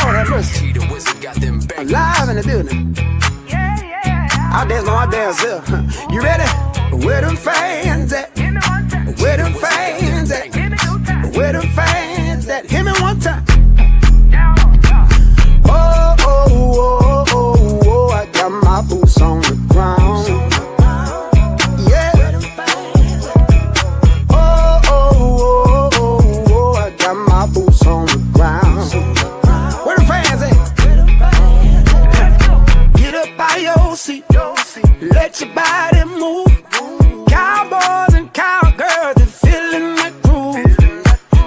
Lord have mercy. I'm live in the building. I dance on my dance here. You ready? Where them fans at? Where them fans at? Where them fans at? Hit me one time. Oh, oh, oh, oh, oh, I got my boots on the ground. Yeah. Oh, oh, oh, oh, oh, I got my boots on the ground. Where them fans at? Get up by your seat. Let your body move. Cowboys and cowgirls, they're feeling the groove.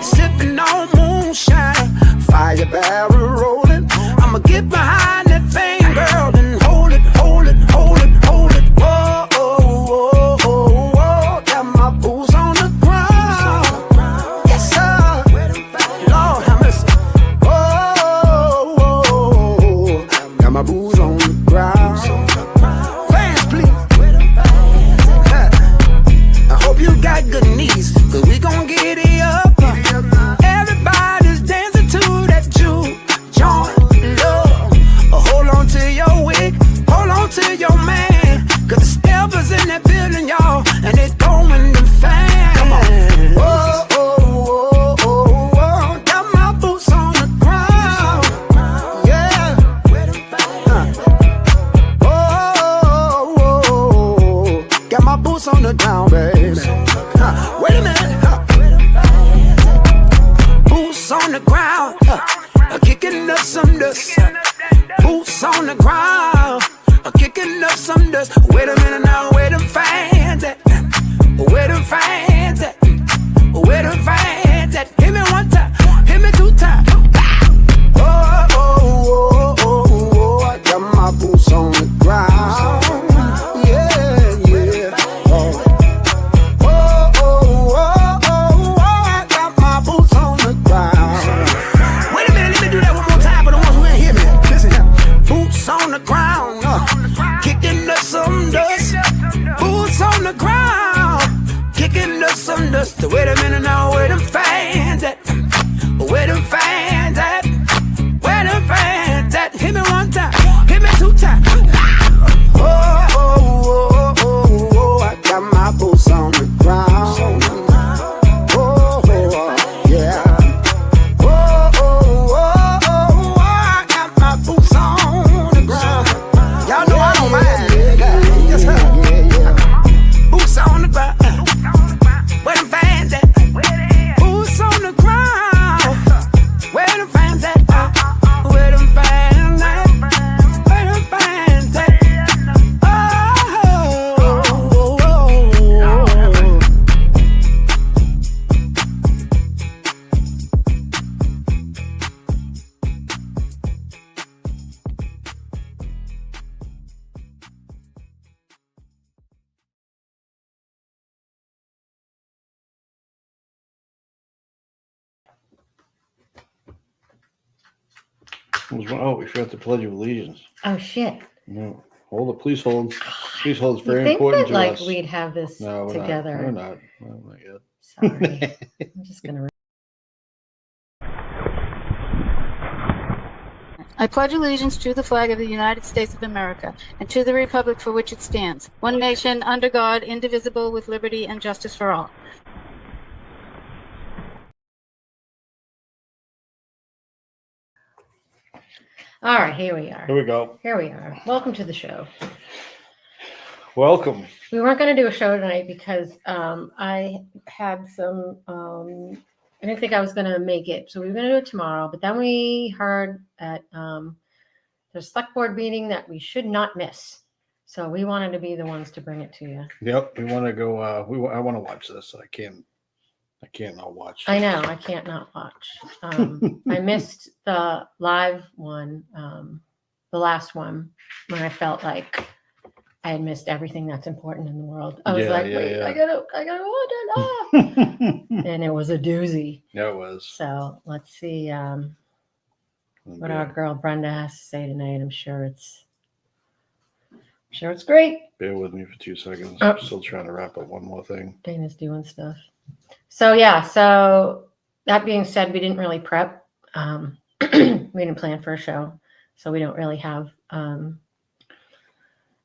Sipping on moonshine, fire barrel rolling. I'ma get behind that thing, girl, and hold it, hold it, hold it, hold it. Whoa, oh, oh, oh, oh, got my boots on the ground. Yes, sir. Lord have mercy. Oh, oh, oh, got my boots on the ground. Fans, please. I hope you got good knees, cause we gon' get it up. Everybody's dancing to that juke joint love. Hold on to your wig, hold on to your man, cause the steppers in that building, y'all, and they throwing them fans. Come on. Oh, oh, oh, oh, oh, got my boots on the ground. Yeah. Oh, oh, oh, got my boots on the ground, baby. Wait a minute. Boots on the ground, kicking up some dust. Boots on the ground, kicking up some dust. Wait a minute now, where them fans at? Where them fans at? Where them fans at? Hit me one time, hit me two times. Oh, oh, oh, oh, oh, I got my boots on the ground. Yeah, yeah. Oh, oh, oh, oh, oh, I got my boots on the ground. Wait a minute, let me do that one more time for the ones who ain't hear me. Listen here. Boots on the ground, kicking up some dust. Boots on the ground, kicking up some dust. Wait a minute now, where them fans at? Where them fans at? Where them fans at? Hit me one time, hit me two times. Oh, oh, oh, oh, oh, I got my boots on the ground. Oh, oh, yeah. Oh, oh, oh, oh, I got my boots on the ground. Y'all know I don't mind. Yes, sir. Boots on the ground. Where them fans at? Boots on the ground. Where them fans at? Where them fans at? Where them fans at? Oh, oh, oh, oh. Oh, we forgot the Pledge of Allegiance. Oh shit! No, hold it. Please hold. Please hold. It's You very think important that to like us. we'd have this No, we're together? Not. We're not. No, not yet. Sorry, I'm just gonna. I pledge allegiance to the flag of the United States of America and to the republic for which it stands, one nation, under God, indivisible, with liberty and justice for all. All right, here we are. Here we go. Here we are. Welcome to the show. Welcome. We weren't going to do a show tonight because I had some. I didn't think I was going to make it, so we were going to do it tomorrow. But then we heard that there's a select board meeting that we should not miss. So we wanted to be the ones to bring it to you. Yep. We want to go. I want to watch this. I can't not watch. I know. I can't not watch. I missed the live one, the last one, when I felt like I had missed everything that's important in the world. I was wait, I gotta watch it. And it was a doozy. Yeah, it was. So let's see what our girl Brenda has to say tonight. I'm sure it's great. Bear with me for 2 seconds. I'm still trying to wrap up one more thing. Dana's doing stuff. So yeah, so that being said, we didn't really prep. we didn't plan for a show, so we don't really have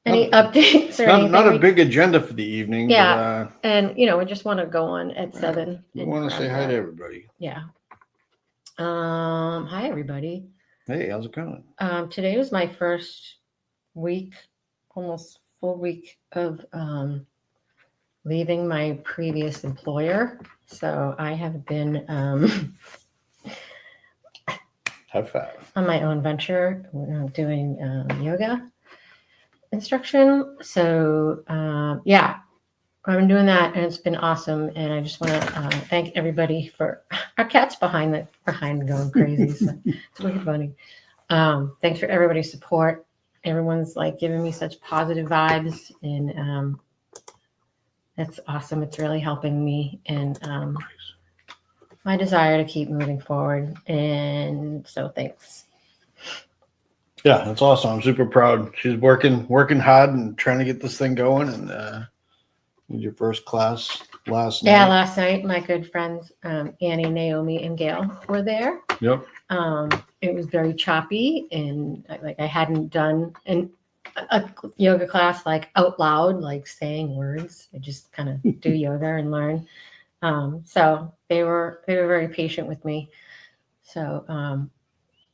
any updates or anything. Not a big agenda for the evening. Yeah. But, And we just want to go on at 7. we and want to grab say hi that. to everybody. Yeah. Hi everybody. Hey, how's it going? Today was my first week, almost full week of leaving my previous employer. So I have been High five. on my own venture, doing yoga instruction. So yeah, I've been doing that, and it's been awesome. And I just want to thank everybody for our cat's behind going crazy. So it's really funny. Thanks for everybody's support. Everyone's like giving me such positive vibes, and that's awesome. It's really helping me, and my desire to keep moving forward. And so thanks. Yeah, that's awesome. I'm super proud. She's working hard and trying to get this thing going. And your first class last night. Yeah, last night my good friends Annie, Naomi, and Gail were there. Yep. It was very choppy, and I hadn't done a yoga class like out loud, like saying words. I just kind of do yoga and learn. So they were very patient with me. So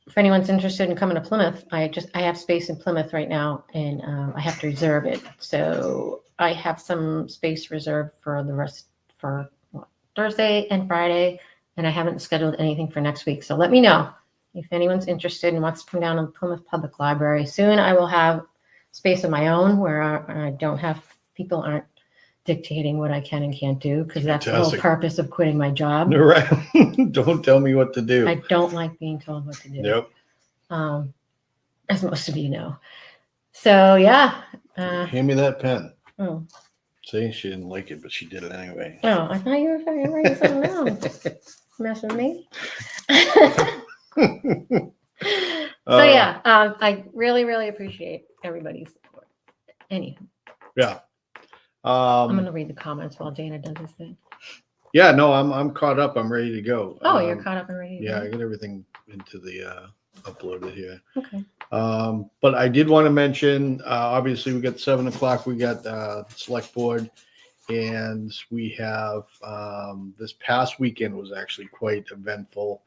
if anyone's interested in coming to Plymouth, I have space in Plymouth right now, and I have to reserve it. So I have some space reserved for the rest for Thursday and Friday, and I haven't scheduled anything for next week. So let me know if anyone's interested and wants to come down to the Plymouth Public Library. Soon I will have space of my own where I don't have people aren't dictating what I can and can't do, because that's the whole Fantastic. purpose of quitting my job. You're right. Don't tell me what to do. I don't like being told what to do. Yep. As most of you know. So yeah. Hand me that pen. Oh, See, she didn't like it, but she did it anyway. I thought you were writing something else. Mess with me. So yeah, I really appreciate everybody's support. Anyhow, Yeah. I'm gonna read the comments while Dana does his thing. Yeah, no, I'm caught up. I'm ready to go. Oh, you're caught up and ready. Yeah, I got everything into the uploaded here. Okay. But I did want to mention, obviously we got 7 o'clock, we got select board, and we have this past weekend was actually quite eventful.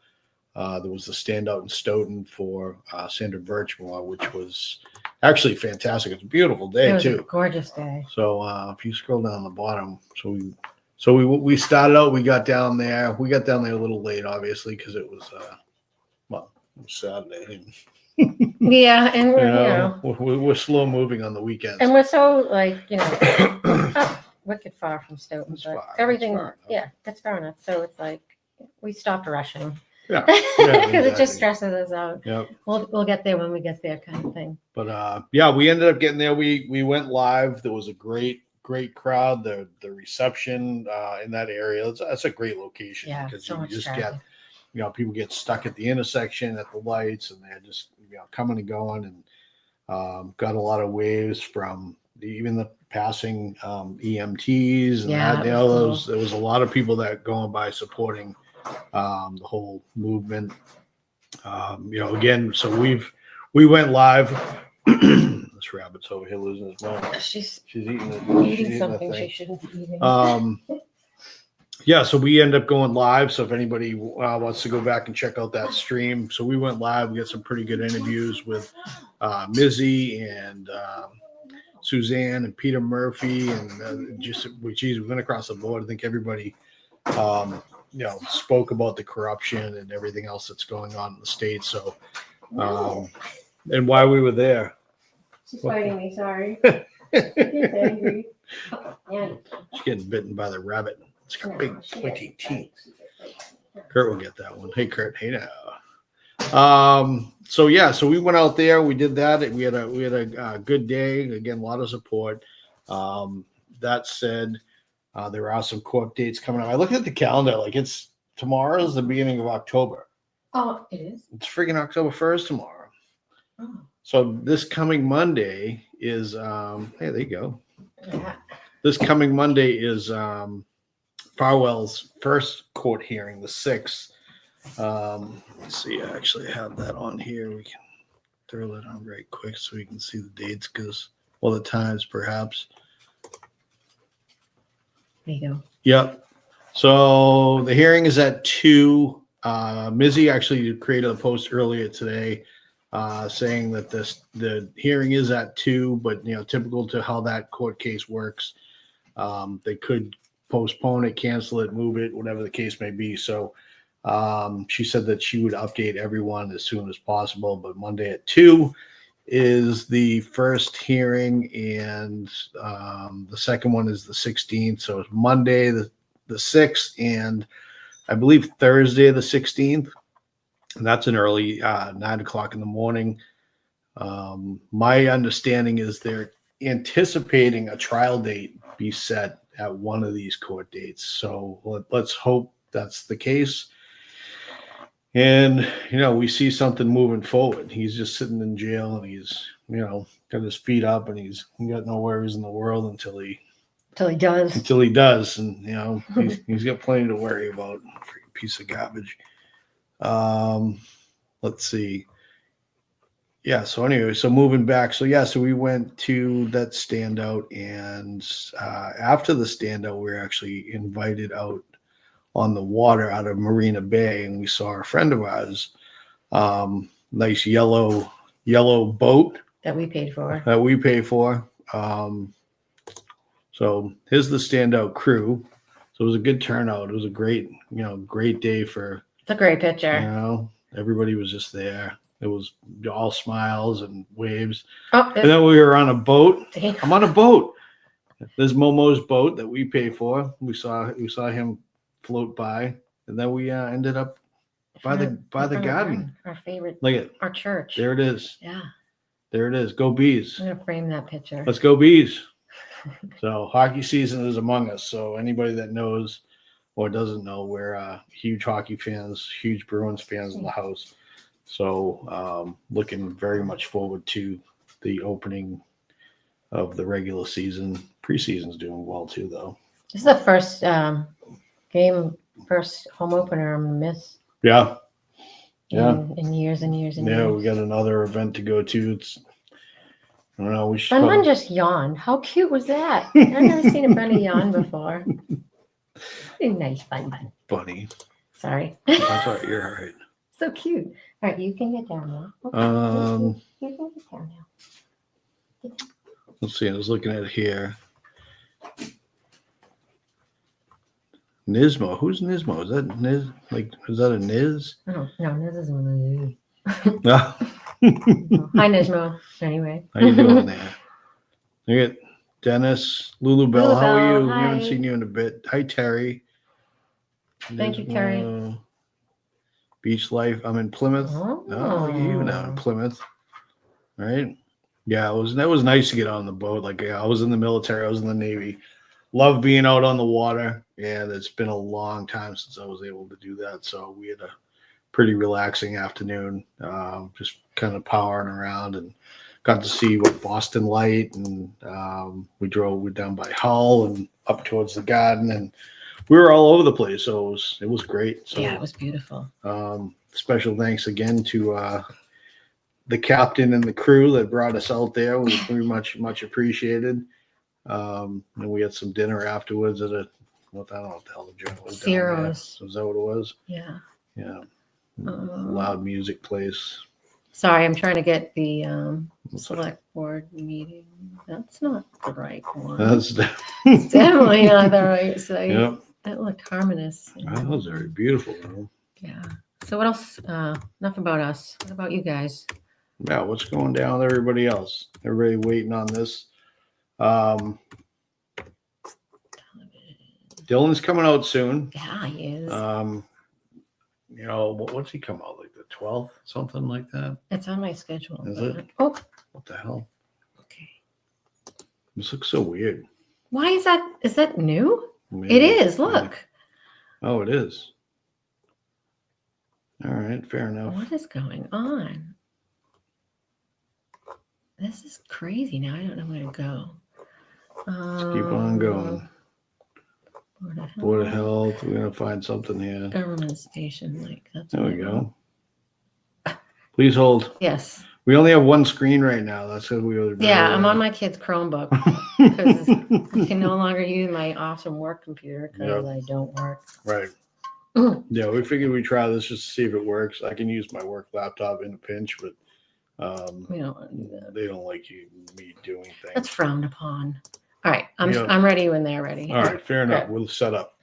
There was a standout in Stoughton for Sandra Birchmore, which was actually fantastic. It's a beautiful day It was too. a gorgeous day. So if you scroll down the bottom, so we started out. We got down there. We got down there a little late, obviously, because it was it was Saturday. Yeah, and we're we're slow moving on the weekends. and we're so up wicked far from Stoughton, It's but far, it's everything. far enough. Yeah, it's far enough. So it's like we stopped rushing. Yeah, Because it just exactly. stresses us out. Yep. We'll get there when we get there, kind of thing. But yeah, we ended up getting there. We went live. There was a great crowd. The reception in that area. That's a great location. Yeah, because so you much just traffic. get people get stuck at the intersection at the lights, and they're just coming and going, and got a lot of waves from even the passing EMTs and Yeah, that. it was There was a lot of people that going by supporting the whole movement. Again, so we went live. This rabbit's over here losing his mind. She's She's eating something she shouldn't be eating. Yeah, so we end up going live. So if anybody wants to go back and check out that stream, so we went live. We got some pretty good interviews with Mizzy and Suzanne and Peter Murphy, and we went across the board. I think everybody, spoke about the corruption and everything else that's going on in the state. So, and why we were there. She's fighting me. Sorry. She's angry. Yeah. She's getting bitten by the rabbit. It's got big pointy teeth. Kurt will get that one. Hey, Kurt. Hey now. So we went out there. We did that. We had a good day. Again, a lot of support. That said, there are some court dates coming up. I looked at the calendar. Like tomorrow's the beginning of October. Oh, it is. It's freaking October 1st tomorrow. Oh. So this coming Monday is hey, there you go. Yeah. This coming Monday is Farwell's first court hearing, the 6th. Let's see. I actually have that on here. We can throw that on right quick so we can see the dates the times perhaps. There you go. Yep. So the hearing is at 2. Mizzy actually created a post earlier today saying that the hearing is at 2, but typical to how that court case works, they could postpone it, cancel it, move it, whatever the case may be. So she said that she would update everyone as soon as possible, but Monday at 2 is the first hearing, and the second one is the 16th. So it's Monday the 6th, and I believe Thursday the 16th. And that's an early 9:00 in the morning. My understanding is they're anticipating a trial date be set at one of these court dates. So let's hope that's the case. And, we see something moving forward. He's just sitting in jail, and he's, got his feet up, and he's got no worries in the world until he does. And, he's got plenty to worry about. Freaking piece of garbage. Let's see. Yeah. So anyway, so moving back. So we went to that standout, and after the standout, we were actually invited out on the water out of Marina Bay, and we saw a friend of ours, nice yellow boat That we paid for. So here's the standout crew. So it was a good turnout. It was a great day for. It's a great picture. Everybody was just there. It was all smiles and waves. Oh, and then we were on a boat. Damn. I'm on a boat. There's Momo's boat that we pay for. We saw him float by, and then we ended up by the garden. Our favorite. Look at our church. There it is. Yeah. There it is. Go Bees. I'm gonna frame that picture. Let's go Bees. So hockey season is among us. So anybody that knows or doesn't know, we're huge hockey fans, huge Bruins fans in the house. So looking very much forward to the opening of the regular season. Preseason's doing well too, though. This is the first first home opener I'm gonna miss. Yeah. In years and years and years. Yeah, we got another event to go to. I don't know. We should. Bun just yawned. How cute was that? I've never seen a bunny yawn before. Nice Bun. Bunny. Sorry. That's all right. You're all right. So cute. All right, you can get down now. Okay. You can get down now. Let's see. I was looking at it here. Nismo. Who's Nismo? Is that Niz? Is that a Niz? Oh, no, Niz is one of these. No. Hi, Nismo. Anyway. How you doing there? You get Dennis, Lulu-Bell. How are you? Hi. We haven't seen you in a bit. Hi, Terry. Thank you, Terry. Beach life. I'm in Plymouth. Oh, look at you now in Plymouth. Right? Yeah, that was nice to get on the boat. I was in the military. I was in the Navy. Love being out on the water. And it's been a long time since I was able to do that. So we had a pretty relaxing afternoon, just kind of powering around, and got to see Boston Light, and we're down by Hull and up towards the garden, and we were all over the place. So it was great. So yeah, it was beautiful. Special thanks again to the captain and the crew that brought us out there. It was very much appreciated. And we had some dinner afterwards at I don't know what the hell the joint was. Ciro's. Was that what it was? Yeah. Yeah. Loud music plays. Sorry, I'm trying to get the select board meeting. That's not the right one. That's It's definitely not the right site. Yep. That looked harmonious. That was very beautiful, though. Yeah. So what else? Enough about us. What about you guys? Yeah, what's going down with everybody else? Everybody waiting on this. Dylan's coming out soon. Yeah, he is. What's he come out, like the 12th, something like that? It's on my schedule. Is it? Oh, What the hell? okay. This looks so weird. Why is that? Is that new? Maybe. It is. Look. Oh, it is. All right, fair enough. What is going on? This is crazy. Now I don't know where to go. Let's keep on going. Board of Health. We're gonna find something here. Government station, like that's. There what we I want. go. Please hold. Yes. We only have one screen right now. That's what we were. Yeah, I'm on my kid's Chromebook because I can no longer use my awesome work computer because I don't work. Right. Yeah, we figured we'd try this just to see if it works. I can use my work laptop in a pinch, but We don't want to do that. they don't like me doing things. That's frowned upon. All right, I'm ready when they're ready. All right, fair enough. We'll set up.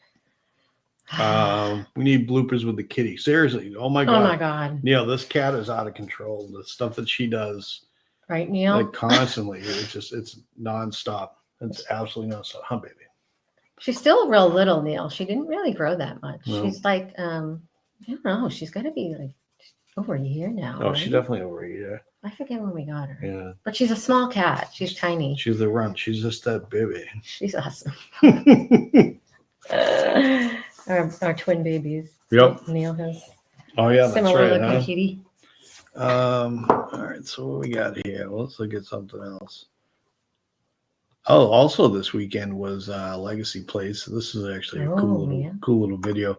We need bloopers with the kitty. Seriously. Oh my god. Oh my god. Neil, this cat is out of control. The stuff that she does, Right, Neil? like constantly, it's nonstop. It's absolutely nonstop. Huh, baby? She's still real little, Neil. She didn't really grow that much. No. She's like, I don't know. She's got to be like over a year now. Oh, right? she's definitely over a year. I forget when we got her. Yeah. But she's a small cat. She's tiny. She's the runt. She's just that baby. She's awesome. Our twin babies. Yep. Neil has Oh yeah, that's similar right. looking Huh? kitty. All right. So what we got here? Well, let's look at something else. Oh, also this weekend was Legacy Place. This is actually a cool little video.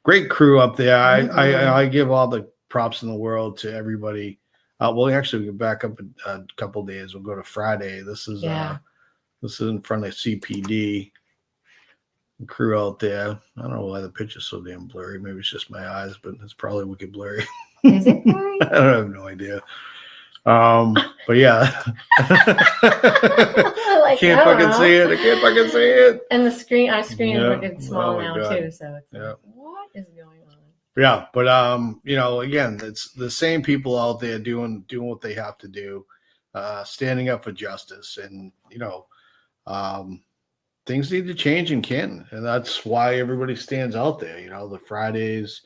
Great crew up there. I give all the props in the world to everybody. Well, actually, we can back up a couple days. We'll go to Friday. This is in front of CPD. Crew out there. I don't know why the picture's so damn blurry. Maybe it's just my eyes, but it's probably wicked blurry. Is it blurry? I don't have no idea. But yeah. Like, Can't fucking see it. I can't fucking see it. And our screen is Yeah. wicked small Oh my now God. too. So it's Yeah. like, what is going on? Yeah, but you know, again, it's the same people out there doing what they have to do, standing up for justice, and you know, things need to change in Canton, and that's why everybody stands out there. You know, the Fridays,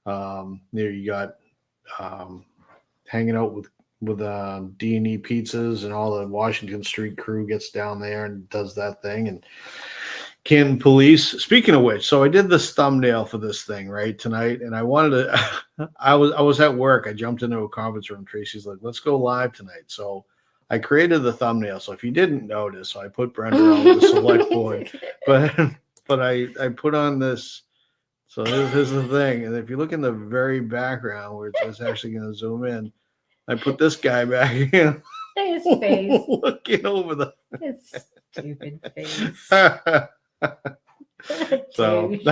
there you got hanging out with D&E Pizzas, and all the Washington Street crew gets down there and does that thing, and Canton Police. Speaking of which, so I did this thumbnail for this thing right tonight, and I wanted to. I was at work. I jumped into a conference room. Tracy's like, "Let's go live tonight." So I created the thumbnail. So if you didn't notice, I put Brenda on the select board, but I put on this. So here's the thing, and if you look in the very background where it's actually going to zoom in, I put this guy back in. His face. Looking over the. His stupid face. So Douche.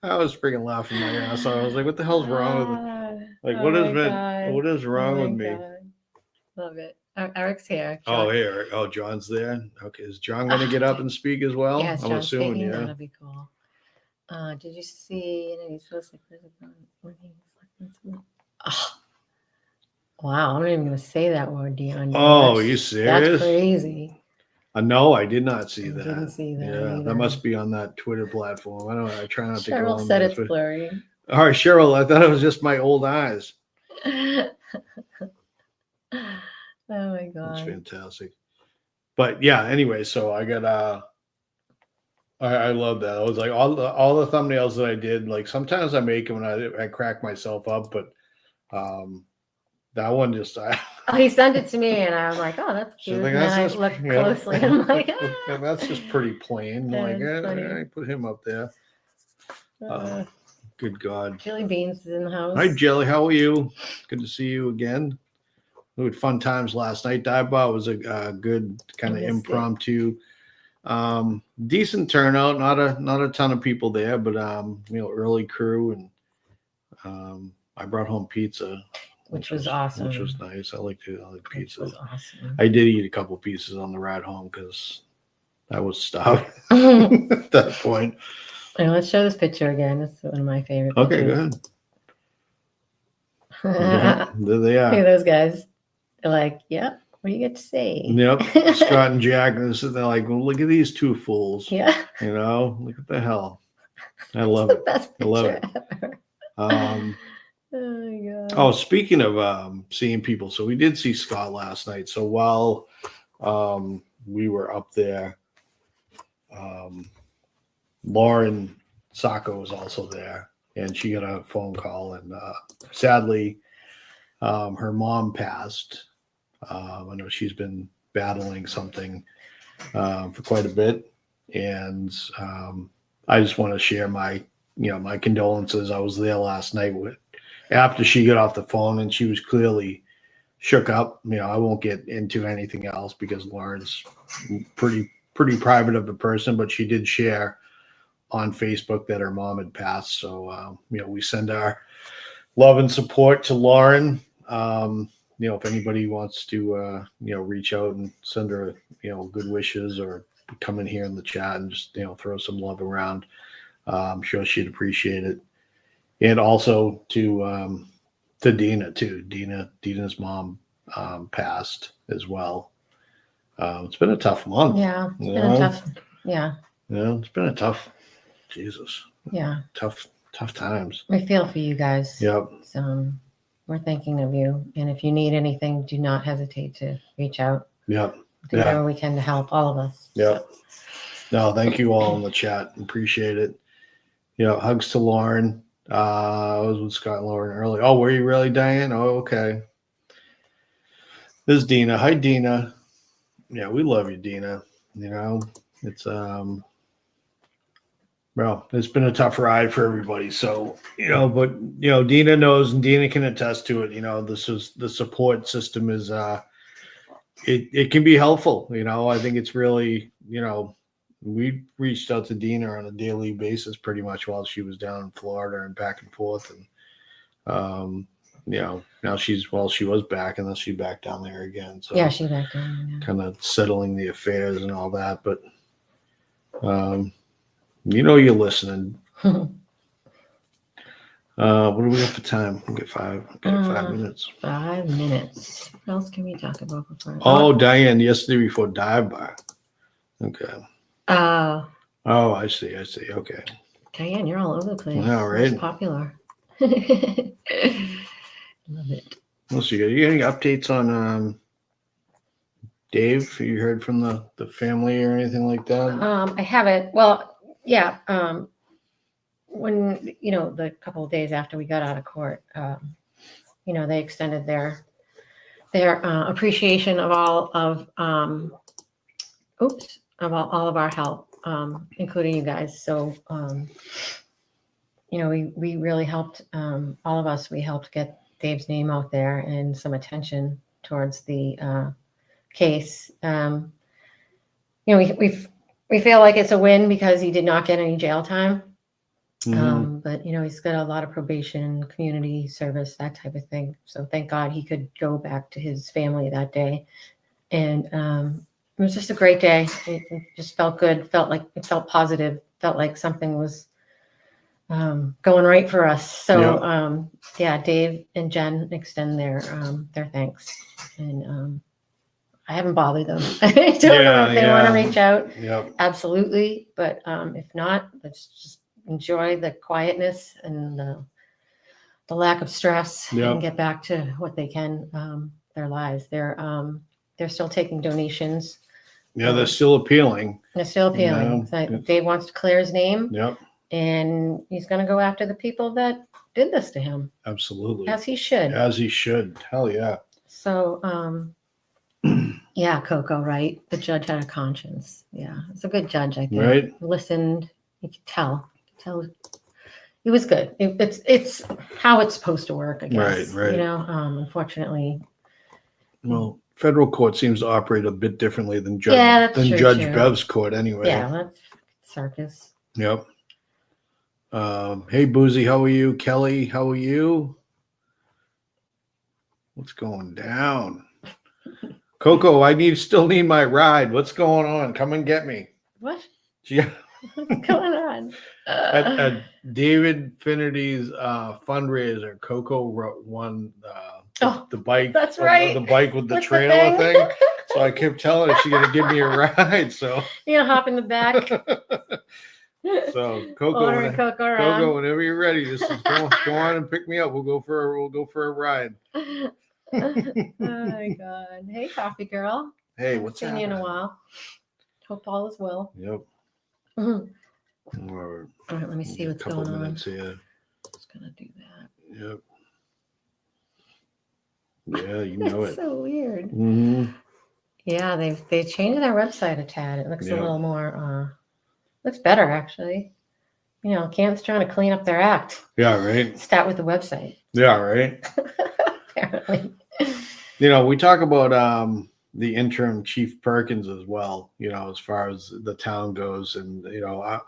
I was freaking laughing my ass off. I was like, "What the hell's wrong with me? Like, Oh what is wrong with me?" God. Love it. Eric's here. Oh, here. Oh, John's there. Okay, is John going to get up and speak as well? Yes, I'm John's assuming, speaking. yeah. That'll be cool. Did you see? He's supposed to. Oh. Wow, I'm not even going to say that word, Dion. Oh, you serious? That's crazy. No, I did not see that. Didn't see that. Yeah, either. that must be on that Twitter platform. I try not to go Cheryl on said there, it's but- blurry. All right, Cheryl, I thought it was just my old eyes. Oh my That's god. fantastic. But yeah, anyway, so I got I love that. I was like all the thumbnails that I did, like sometimes I make them and I crack myself up, but that one just Oh, he sent it to me, and I was like, "Oh, that's she's cute." like, And then I "That's just- looked yeah." closely, and I'm like, that's just pretty plain. Yeah, Like it's funny. I put him up there. Good God. Jelly Beans is in the house. Hi, Jelly. How are you? Good to see you again. We had fun times last night. Dive Bar was a good kind of I missed it. impromptu, decent turnout. Not a ton of people there, but early crew, and I brought home pizza, Which was awesome. Which was nice. I like Which pizza. was awesome. I did eat a couple pieces on the ride home because I was starving Okay, at that point. let's show this picture again. It's one of my favorite. Okay, pictures. good. Yeah, there they Look at are. those guys. They're like, "Yeah, what do you get to say?" Yep, Scott and Jack, and they're like, well, "Look at these two fools." Yeah, You know, look at the hell. I it's love the it. best I love picture it. ever. Um, Oh my god. oh, speaking of seeing people, so we did see Scott last night. So while we were up there, Lauren Sacco was also there, and she got a phone call, and sadly, her mom passed. I know she's been battling something for quite a bit. And I just want to share my condolences. I was there last night after she got off the phone, and she was clearly shook up. I won't get into anything else because Lauren's pretty private of a person, but she did share on Facebook that her mom had passed. So we send our love and support to Lauren. If anybody wants to reach out and send her good wishes, or come in here in the chat and just throw some love around, I'm sure she'd appreciate it. And also to Dina too. Dina's mom passed as well. It's been a tough month. Yeah, it's been a tough. Yeah. It's been a tough. Jesus. Yeah. Tough times. I feel for you guys. Yep. So, we're thinking of you, and if you need anything, do not hesitate to reach out. Yep. Do whatever we can to help all of us. Yep. No, thank you all in the chat. Appreciate it. Hugs to Lauren. I was with Scott and Lauren earlier. Oh, were you really, Diane? Oh, okay. This is Dina. Hi, Dina. Yeah, we love you, Dina. It's well, it's been a tough ride for everybody. So, but Dina knows, and Dina can attest to it. This is the support system is it can be helpful. I think it's really, we reached out to Dina on a daily basis pretty much while she was down in Florida and back and forth. And now she was back, and then she's back down there again. So yeah, she's back down there. Kind of settling the affairs and all that. But you're listening. What do we have for time? We'll get 5 minutes. 5 minutes. What else can we talk about before? Oh, Diane, yesterday before dive bar. Okay. Oh, I see. Okay. Diane, you're all over the place. Yeah, right. It's popular. Love it. What's you got? You got any updates on Dave? You heard from the family or anything like that? I haven't. Well, yeah. When the couple of days after we got out of court, they extended their appreciation of all of all of our help, including you guys. So we really helped, all of us. We helped get Dave's name out there and some attention towards the case. We feel like it's a win because he did not get any jail time. Mm-hmm. But he's got a lot of probation, community service, that type of thing. So thank God he could go back to his family that day. And it was just a great day. It just felt good. It felt positive. Felt like something was going right for us. So Dave and Jen extend their thanks. And I haven't bothered them. I don't know if they want to reach out. Yep. Absolutely. But if not, let's just enjoy the quietness and the lack of stress and get back to what they can, their lives. They're still taking donations. Yeah, they're still appealing. So Dave wants to clear his name. Yep. And he's going to go after the people that did this to him. Absolutely. As he should. Hell yeah. So, Coco, right? The judge had a conscience. Yeah, it's a good judge, I think. Right. Listened. You could tell. It was good. It's how it's supposed to work, I guess. Right. Unfortunately. Well, federal court seems to operate a bit differently than Judge Bev's court anyway. Yeah, that's circus. Yep. Hey, Boozy, how are you? Kelly, how are you? What's going down? Coco, I still need my ride. What's going on? Come and get me. What? Yeah. What's going on? At David Finity's fundraiser, Coco won the bike. That's right. The bike with the trailer thing. So I kept telling her she's going to give me a ride. So you're going to hop in the back. So Coco, whenever you're ready, just go on and pick me up. We'll go for a ride. Oh my God! Hey, coffee girl. Hey, what's happening? Seen you in a while. Hope all is well. Yep. All right, let me see what's going on. Here. Just gonna do that. Yep. Yeah, you know it. So weird. Mm-hmm. Yeah, they changed their website a tad. It looks a little more Looks better, actually. Canton's trying to clean up their act. Yeah, right. Start with the website. Yeah, right. Apparently. We talk about the interim Chief Perkins as well, as far as the town goes. And,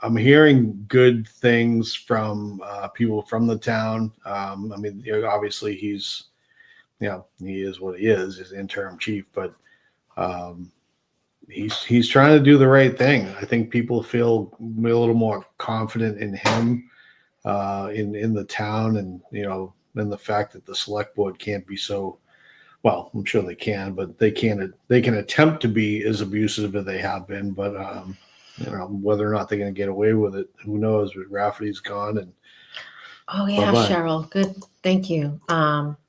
I'm hearing good things from people from the town. Obviously he's, he is what he is, he's interim chief, but he's trying to do the right thing. I think people feel a little more confident in him in the town, and, and the fact that the select board can't be so, well, I'm sure they can, but they can attempt to be as abusive as they have been. But whether or not they're going to get away with it, who knows? But Rafferty's gone, and oh yeah, bye-bye. Cheryl, good, thank you.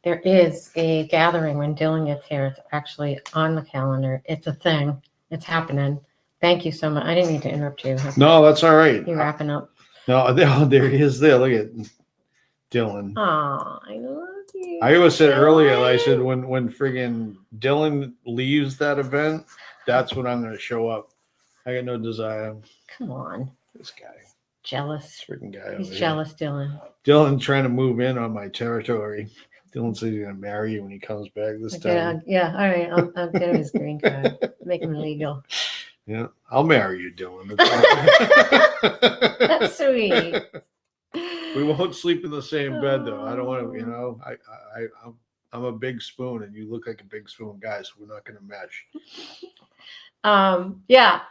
There is a gathering when Dylan gets here. It's actually on the calendar. It's a thing. It's happening. Thank you so much. I didn't mean to interrupt you. No, that's all right. You're wrapping up. No, there he is. There, look at Dylan. Oh, I love you. I always said earlier, I said when friggin' Dylan leaves that event, that's when I'm going to show up. I got no desire. Come on. This guy. Jealous. This freaking guy. He's jealous, Dylan. Dylan trying to move in on my territory. Dylan says he's going to marry you when he comes back this time. Yeah, all right. I'll get him his green card. Make him legal. Yeah, I'll marry you, Dylan. That's sweet. We won't sleep in the same bed, though. I don't want to, I'm a big spoon, and you look like a big spoon guy, so we're not going to mesh. Yeah.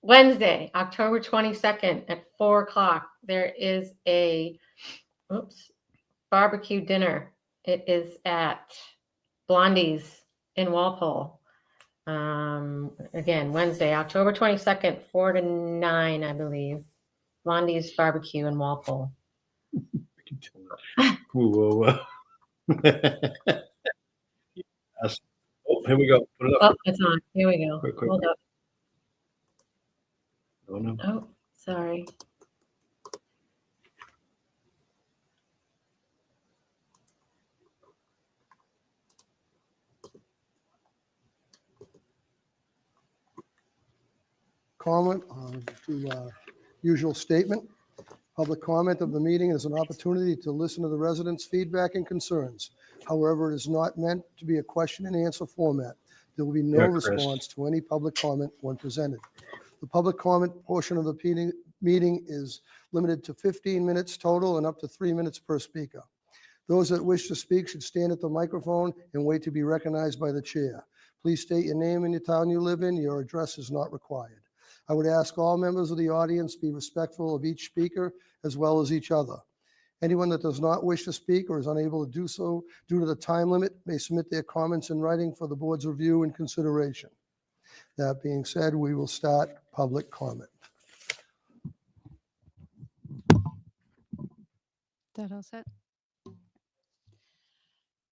Wednesday, October 22nd at 4:00, there is a barbecue dinner. It is at Blondie's in Walpole. Again, Wednesday, October 22nd, 4 to 9, I believe. Blondie's barbecue in Walpole. Whoa. Oh, here we go. Put it up. Oh, it's on. Here we go. Quick. Hold up. Oh, no. Oh, sorry. Comment to usual statement. Public comment of the meeting is an opportunity to listen to the residents' feedback and concerns. However, it is not meant to be a question and answer format. There will be no response to any public comment when presented. The public comment portion of the meeting is limited to 15 minutes total and up to 3 minutes per speaker. Those that wish to speak should stand at the microphone and wait to be recognized by the chair. Please state your name and the town you live in. Your address is not required. I would ask all members of the audience be respectful of each speaker as well as each other. Anyone that does not wish to speak or is unable to do so due to the time limit may submit their comments in writing for the board's review and consideration. That being said, we will start public comment. That all set?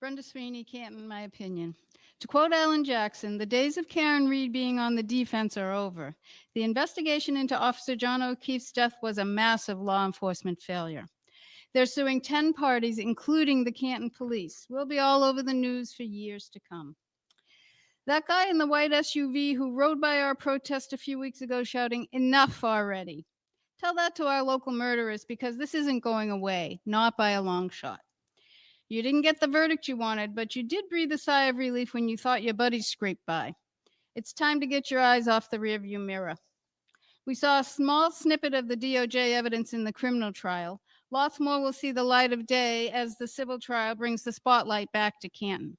Brenda Sweeney, Canton, my opinion. To quote Alan Jackson, the days of Karen Reed being on the defense are over. The investigation into Officer John O'Keefe's death was a massive law enforcement failure. They're suing 10 parties, including the Canton police. We'll be all over the news for years to come. That guy in the white SUV who rode by our protest a few weeks ago shouting, "Enough already." Tell that to our local murderers, because this isn't going away, not by a long shot. You didn't get the verdict you wanted, but you did breathe a sigh of relief when you thought your buddies scraped by. It's time to get your eyes off the rearview mirror. We saw a small snippet of the DOJ evidence in the criminal trial. Lots more will see the light of day as the civil trial brings the spotlight back to Canton.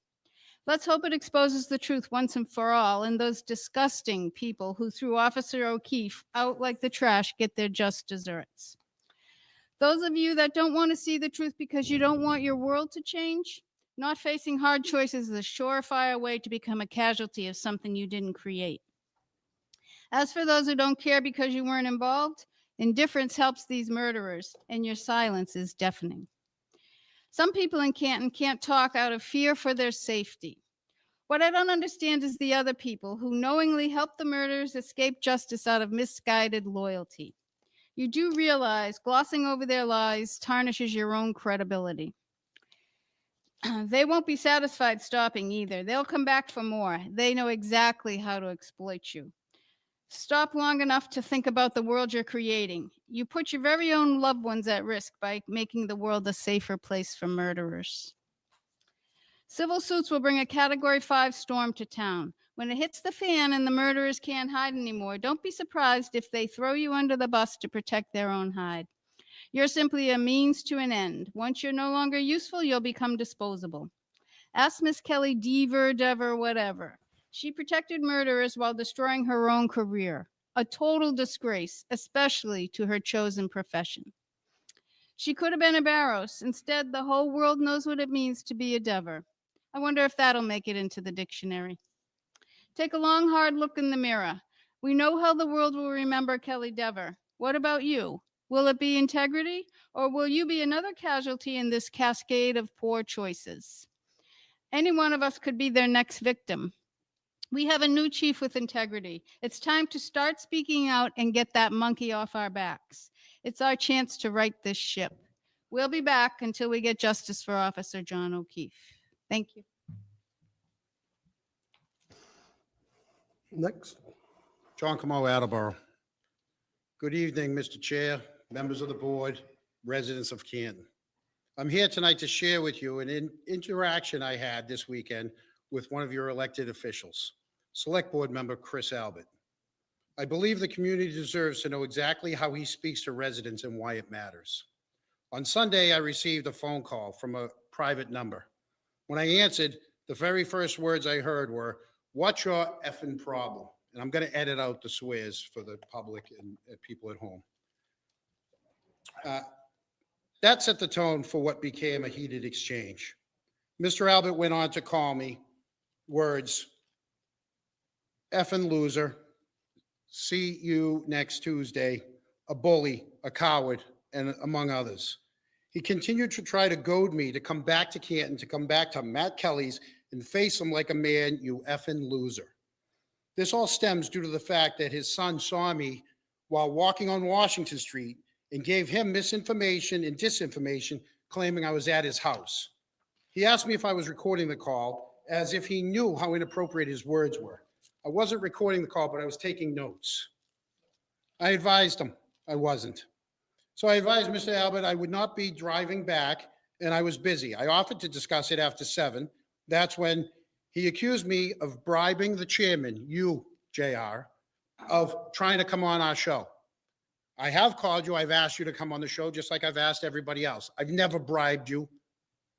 Let's hope it exposes the truth once and for all, and those disgusting people who threw Officer O'Keefe out like the trash get their just desserts. Those of you that don't want to see the truth because you don't want your world to change, not facing hard choices is a surefire way to become a casualty of something you didn't create. As for those who don't care because you weren't involved, indifference helps these murderers, and your silence is deafening. Some people in Canton can't talk out of fear for their safety. What I don't understand is the other people who knowingly help the murderers escape justice out of misguided loyalty. You do realize glossing over their lies tarnishes your own credibility. They won't be satisfied stopping either. They'll come back for more. They know exactly how to exploit you. stop long enough to think about the world you're creating. You put your very own loved ones at risk by making the world a safer place for murderers. Civil suits will bring a Category 5 storm to town. When it hits the fan and the murderers can't hide anymore, don't be surprised if they throw you under the bus to protect their own hide. You're simply a means to an end. Once you're no longer useful, you'll become disposable. Ask Miss Kelly Dever, whatever. She protected murderers while destroying her own career. A total disgrace, especially to her chosen profession. She could have been a Barrows. Instead, the whole world knows what it means to be a Dever. I wonder if that'll make it into the dictionary. Take a long, hard look in the mirror. We know how the world will remember Kelly Dever. What about you? Will it be integrity, or will you be another casualty in this cascade of poor choices? Any one of us could be their next victim. We have a new chief with integrity. It's time to start speaking out and get that monkey off our backs. It's our chance to right this ship. We'll be back until we get justice for Officer John O'Keefe. Thank you. Next. John Camo, Attleboro. Good evening, Mr. Chair, members of the board, residents of Canton. I'm here tonight to share with you an interaction I had this weekend with one of your elected officials, Select Board Member Chris Albert. I believe the community deserves to know exactly how he speaks to residents and why it matters. On Sunday, I received a phone call from a private number. When I answered, the very first words I heard were, "What's your effing problem?" And I'm going to edit out the swears for the public and people at home. That set the tone for what became a heated exchange. Mr. Albert went on to call me words, effing loser, see you next Tuesday, a bully, a coward, and among others. He continued to try to goad me to come back to Canton, to come back to Matt Kelly's and face him like a man, you effing loser. This all stems due to the fact that his son saw me while walking on Washington Street and gave him misinformation and disinformation, claiming I was at his house. He asked me if I was recording the call, as if he knew how inappropriate his words were. I wasn't recording the call, but I was taking notes. I advised him I wasn't. So I advised Mr. Albert I would not be driving back, and I was busy. I offered to discuss it after 7. That's when he accused me of bribing the chairman, you, JR, of trying to come on our show. I have called you. I've asked you to come on the show, just like I've asked everybody else. I've never bribed you.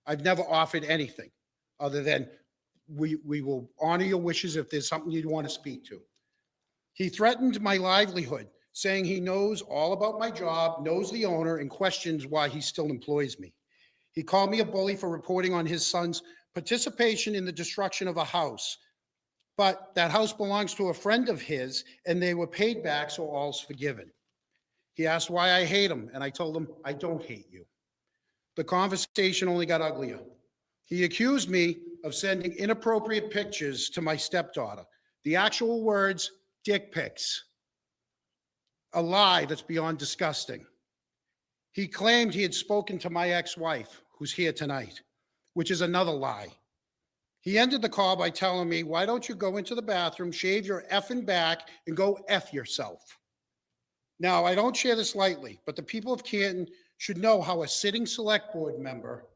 I've never offered anything other than we will honor your wishes if there's something you'd want to speak to. He threatened my livelihood, saying he knows all about my job, knows the owner, and questions why he still employs me. He called me a bully for reporting on his son's participation in the destruction of a house. But that house belongs to a friend of his, and they were paid back, so all's forgiven. He asked why I hate him, and I told him, I don't hate you. The conversation only got uglier. He accused me of sending inappropriate pictures to my stepdaughter. The actual words, dick pics. A lie that's beyond disgusting. He claimed he had spoken to my ex-wife, who's here tonight, which is another lie. He ended the call by telling me, why don't you go into the bathroom, shave your effing back, and go F yourself? Now, I don't share this lightly, but the people of Canton should know how a sitting select board member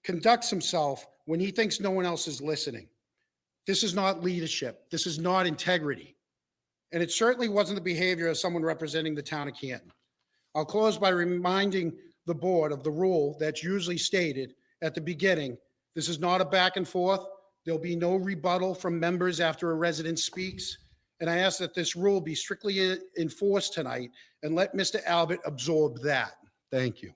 conducts himself when he thinks no one else is listening. This is not leadership. This is not integrity. And it certainly wasn't the behavior of someone representing the town of Canton. I'll close by reminding the board of the rule that's usually stated at the beginning. This is not a back and forth. There'll be no rebuttal from members after a resident speaks. And I ask that this rule be strictly enforced tonight and let Mr. Albert absorb that. Thank you.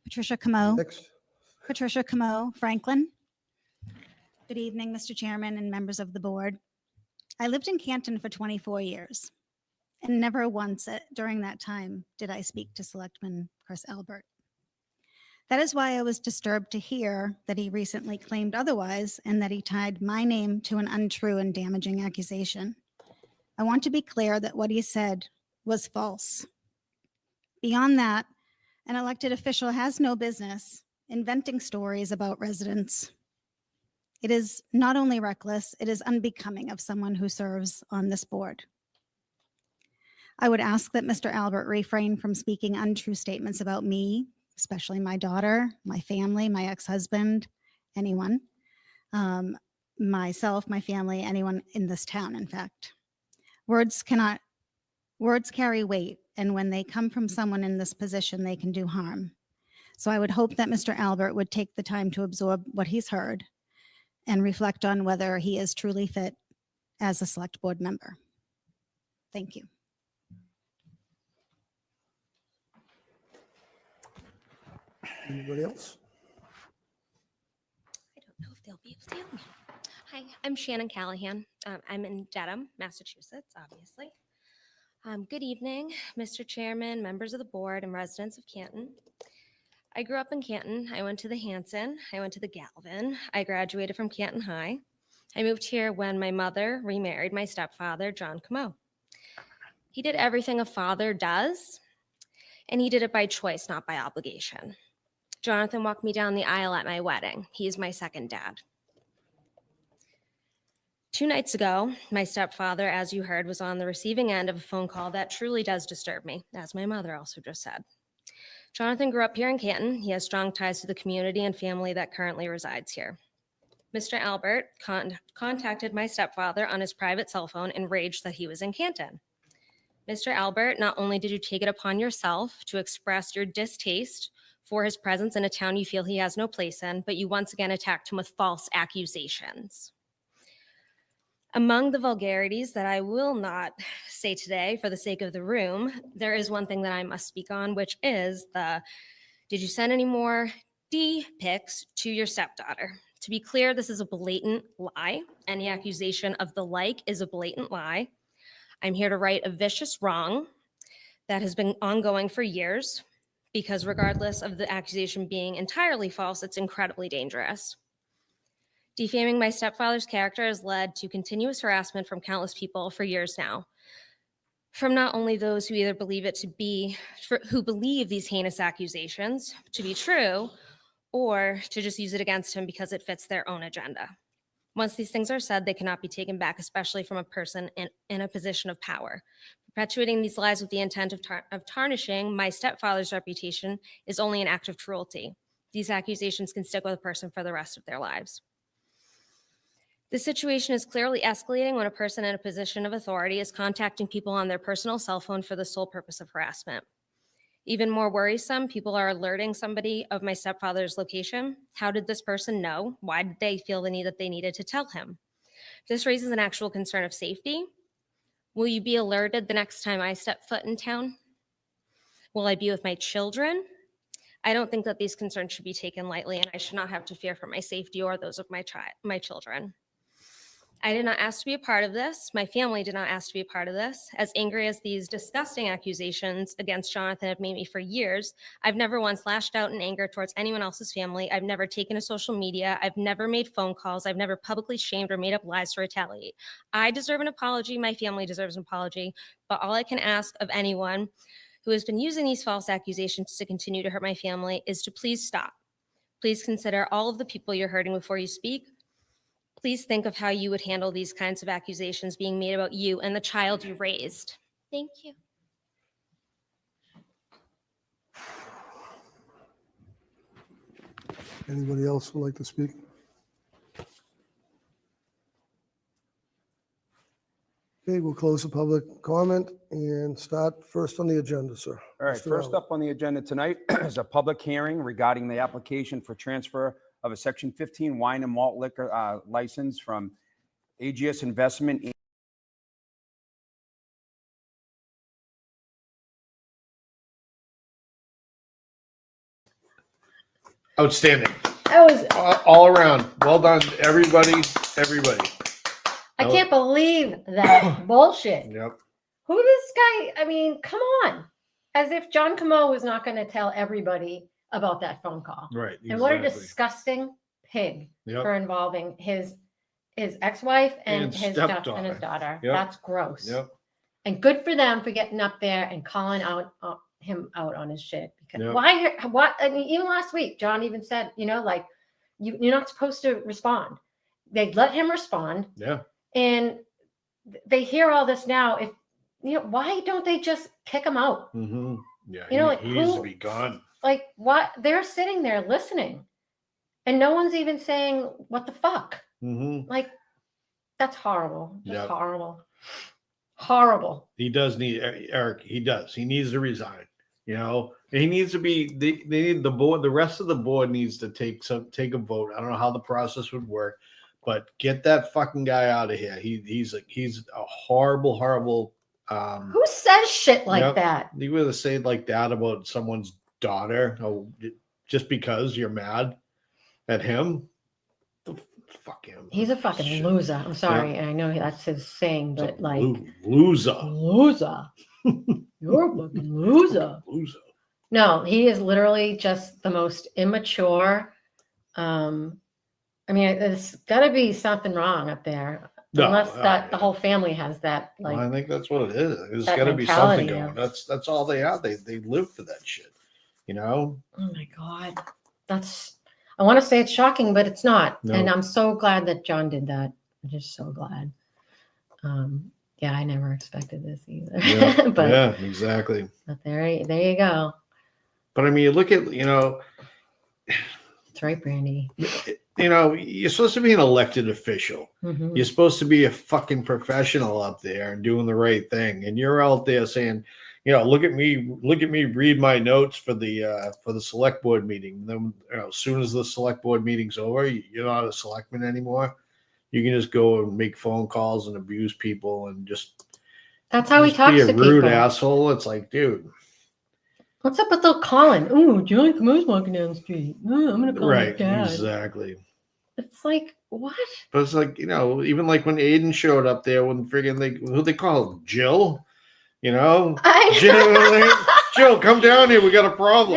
Patricia Camo. Next. Patricia Camo, Franklin. Good evening, Mr. Chairman and members of the board. I lived in Canton for 24 years, and never once during that time did I speak to Selectman Chris Albert. That is why I was disturbed to hear that he recently claimed otherwise and that he tied my name to an untrue and damaging accusation. I want to be clear that what he said was false. Beyond that, an elected official has no business inventing stories about residents. It is not only reckless, it is unbecoming of someone who serves on this board. I would ask that Mr. Albert refrain from speaking untrue statements about me, especially my daughter, my family, my ex-husband, anyone, myself, my family, anyone in this town, in fact. Words carry weight, and when they come from someone in this position, they can do harm. So I would hope that Mr. Albert would take the time to absorb what he's heard and reflect on whether he is truly fit as a select board member. Thank you. Anybody else? I don't know if they'll be able to hear me. Hi, I'm Shannon Callahan. I'm in Dedham, Massachusetts, obviously. Good evening, Mr. Chairman, members of the board, and residents of Canton. I grew up in Canton. I went to the Hanson. I went to the Galvin. I graduated from Canton High. I moved here when my mother remarried my stepfather, John Comeau. He did everything a father does, and he did it by choice, not by obligation. Jonathan walked me down the aisle at my wedding. He's my second dad. 2 nights ago, my stepfather, as you heard, was on the receiving end of a phone call that truly does disturb me, as my mother also just said. Jonathan grew up here in Canton. He has strong ties to the community and family that currently resides here. Mr. Albert contacted my stepfather on his private cell phone and raged that he was in Canton. Mr. Albert, not only did you take it upon yourself to express your distaste for his presence in a town you feel he has no place in, but you once again attacked him with false accusations. Among the vulgarities that I will not say today for the sake of the room, there is one thing that I must speak on, which is did you send any more D pics to your stepdaughter? To be clear, this is a blatant lie. Any accusation of the like is a blatant lie. I'm here to right a vicious wrong that has been ongoing for years, because regardless of the accusation being entirely false, it's incredibly dangerous. Defaming my stepfather's character has led to continuous harassment from countless people for years now. From not only those who either believe who believe these heinous accusations to be true, or to just use it against him because it fits their own agenda. Once these things are said, they cannot be taken back, especially from a person in a position of power. Perpetuating these lies with the intent of tarnishing my stepfather's reputation is only an act of cruelty. These accusations can stick with a person for the rest of their lives. This situation is clearly escalating when a person in a position of authority is contacting people on their personal cell phone for the sole purpose of harassment. Even more worrisome, people are alerting somebody of my stepfather's location. How did this person know? Why did they feel the need that they needed to tell him? This raises an actual concern of safety. Will you be alerted the next time I step foot in town? Will I be with my children? I don't think that these concerns should be taken lightly, and I should not have to fear for my safety or those of my children. I did not ask to be a part of this. My family did not ask to be a part of this. As angry as these disgusting accusations against Jonathan have made me for years, I've never once lashed out in anger towards anyone else's family. I've never taken to social media. I've never made phone calls. I've never publicly shamed or made up lies to retaliate. I deserve an apology. My family deserves an apology. But all I can ask of anyone who has been using these false accusations to continue to hurt my family is to please stop. Please consider all of the people you're hurting before you speak. Please think of how you would handle these kinds of accusations being made about you and the child you raised. Thank you. Anybody else would like to speak? Okay, we'll close the public comment and start first on the agenda, sir. All right, Mr. first Albert. up on the agenda tonight is a public hearing regarding the application for transfer of a Section 15 wine and malt liquor license from AGS Investment. Outstanding. That was, All around. Well done, everybody. I can't believe that bullshit. Yep. Who this guy? I mean, come on. As if John Comeau was not going to tell everybody about that phone call. Right. And what a exactly. disgusting pig Yep. for involving his ex-wife and And his stepdaughter. daughter. Yep. That's gross. Yep. And good for them for getting up there and calling him out on his shit. Because Yep. what? I mean, even last week, John even said, like, you're not supposed to respond. They let him respond, Yeah. and they hear all this now. If why don't they just kick him out? Mm-hmm. Yeah. You know, like, he needs to who- be gone. Like, what? They're sitting there listening, and no one's even saying what the fuck. Mm-hmm. Like, that's horrible. Just Yep. horrible. Horrible. He does need Eric. He does. He needs to resign. He needs to be. They need the board. The rest of the board needs to take a vote. I don't know how the process would work, but get that fucking guy out of here. He's a horrible. Who says shit like Yep. that? You would have said like that about someone's daughter. Oh, just because you're mad at him. Fuck him. He's a fucking Shit. loser. I'm sorry. I know that's his saying, He's a but like, loser. loser. You're a fucking loser. Loser. No, he is literally just the most immature. I mean, there's got to be something wrong up there, No, unless that yeah. the whole family has that. Like, Well, I think that's what it is. There's that got to be something mentality going. of- That's all they are. They live for that shit. oh my god, I want to say it's shocking, but it's not. No. And I'm so glad that John did that. I'm just so glad. Yeah, I never expected this either. Yeah, but yeah, exactly. but there you go. But I mean, you look at That's right, Brandy. you're supposed to be an elected official. Mhm. You're supposed to be a fucking professional up there and doing the right thing. And you're out there saying, look at me, read my notes for the select board meeting. Then, as soon as the select board meeting's over, you're not a selectman anymore. You can just go and make phone calls and abuse people and just That's how he just talks be a to rude people. asshole. It's like, dude, What's up with little Colin? Ooh, John Camus walking down the street. Ooh, I'm gonna call my right? dad. Exactly. It's like what? But it's like, even like when Aiden showed up there, when friggin' who they call Jill, Jill, Jill, come down here. We got a problem,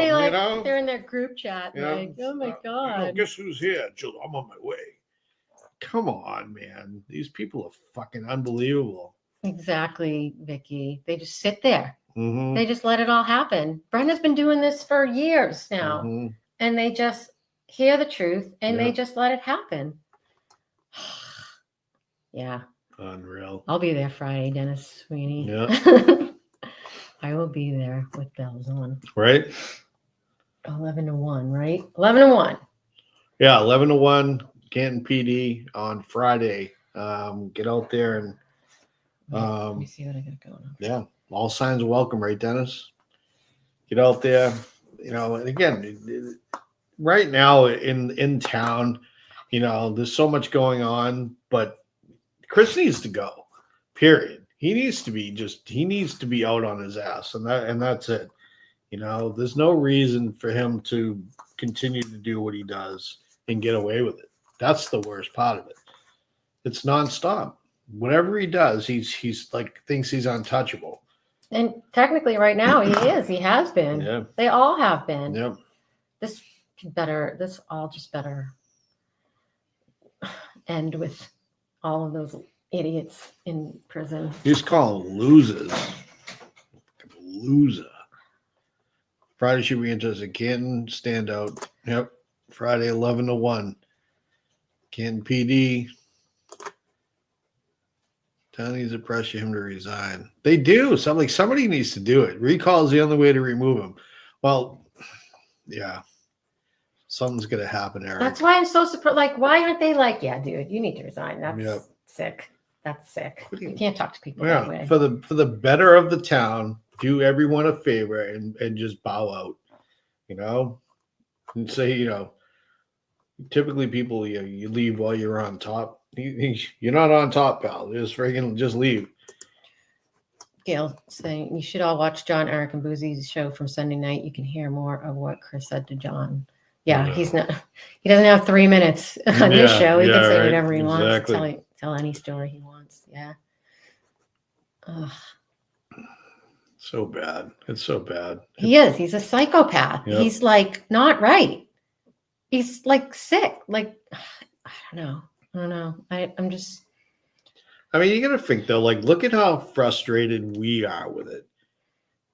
They're in their group chat. Yeah. Like, oh my god. Guess who's here? Jill, I'm on my way. Come on, man. These people are fucking unbelievable. Exactly, Vicky. They just sit there. Mm-hmm. They just let it all happen. Brenda's been doing this for years now, Mhm. and they just hear the truth and Yeah. they just let it happen. Yeah, Unreal. I'll be there Friday, Dennis Sweeney. Yeah. I will be there with bells on. Right? 11 to 1, right? 11 to 1. Yeah, 11 to 1, Canton PD on Friday. Get out there and Let me see what I got going on. yeah, all signs are welcome, right, Dennis? Get out there, and again, right now in town, there's so much going on, but Chris needs to go, period. He needs to be out on his ass, and that's it. There's no reason for him to continue to do what he does and get away with it. That's the worst part of it. It's nonstop. Whatever he does, he's like thinks he's untouchable. And technically, right now, he is. He has been. Yeah. They all have been. Yep. This all just better end with all of those idiots in prison. You just call them losers. Loser. Friday should be interesting. Canton standout. Yep. Friday 11 to 1. Canton PD. Town needs to pressure him to resign. They do. Somebody needs to do it. Recall is the only way to remove him. Well, yeah. Something's gonna happen, Eric. That's why I'm so surprised. Like, why aren't they like, yeah, dude, you need to resign? That's Yep. sick. That's sick. What do you- You can't talk to people that Yeah, way. for the better of the town, do everyone a favor and just bow out, and say, typically people, you leave while you're on top. You're not on top, pal. Just leave. Gail saying you should all watch John, Eric, and Boozy's show from Sunday night. You can hear more of what Chris said to John. Yeah, Yeah. he doesn't have 3 minutes on his Yeah, show. He can yeah, say right, whatever he exactly. wants, tell any story he wants. Yeah. Ugh. So bad. It's so bad. He is. He's a psychopath. Yep. He's like not right. He's like sick. Like I don't know. I'm just. I mean, you got to think though. Like, look at how frustrated we are with it.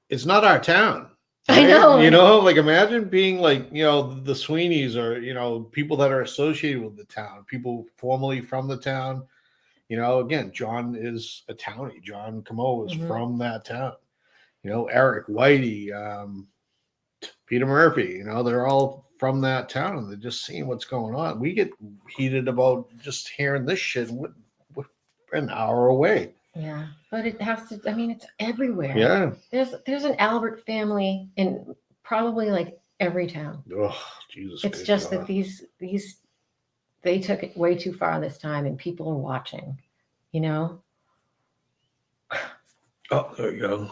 It's not our town. I Right? know. You know, like imagine being like, the Sweeneys or, people that are associated with the town, people formerly from the town. Again, John is a townie. John Camo is Mhm. from that town. Eric Whitey, Peter Murphy, they're all from that town and they're just seeing what's going on. We get heated about just hearing this shit we're an hour away. Yeah, but it has to. I mean, it's everywhere. Yeah. There's an Albert family in probably like every town. Oh, Jesus. It's good just God. that these they took it way too far this time, and people are watching. You know. Oh, there you go.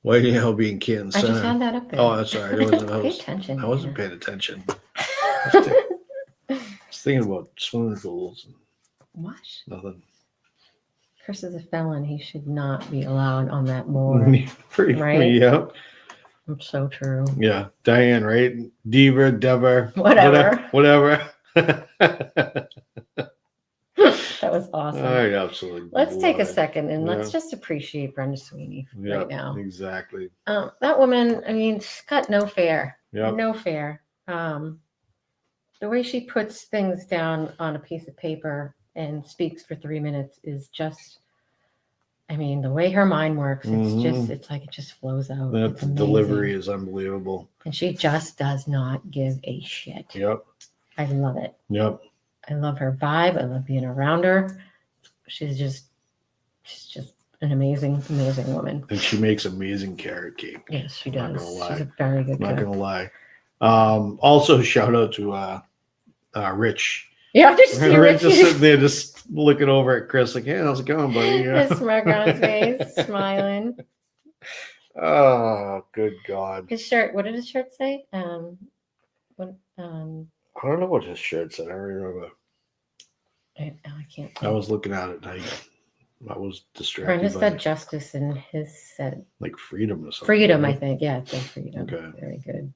Why the hell being Canton I Center? just had that up there. Oh, that's all right. Pay attention. I wasn't man. paying attention. I was thinking about swimming pools and What? nothing. Chris is a felon. He should not be allowed on that board. Pretty, Right? Yeah. It's so true. Yeah. Diane, right? Diva, Dever. Whatever. Whatever. That was awesome. I absolutely. Let's take a love it. second and let's Yeah. just appreciate Brenda Sweeney Yeah, right now. exactly. That woman, I mean, she's got no fear. Yep. No fear. The way she puts things down on a piece of paper and speaks for 3 minutes is just, I mean, the way her mind works, it's like it just flows out. That It's amazing. delivery is unbelievable. And she just does not give a shit. Yep. I love it. Yep. I love her vibe. I love being around her. She's just an amazing, amazing woman. And she makes amazing carrot cake. Yes, she Not does. gonna lie. She's a very good Not cook. gonna lie. Also, shout out to Rich. Yeah, did you see Rich just Richie? sitting there, just looking over at Chris, like, "Hey, how's it going, buddy?" His smirk on his face, smiling. Oh, good God! His shirt. What did his shirt say? What? I don't know what his shirt said. I don't remember. I can't. I was looking at it. And I was distracted. Brenda by said justice, and his said like freedom or something. freedom. I right? think. Yeah, it said freedom. Okay. Very good.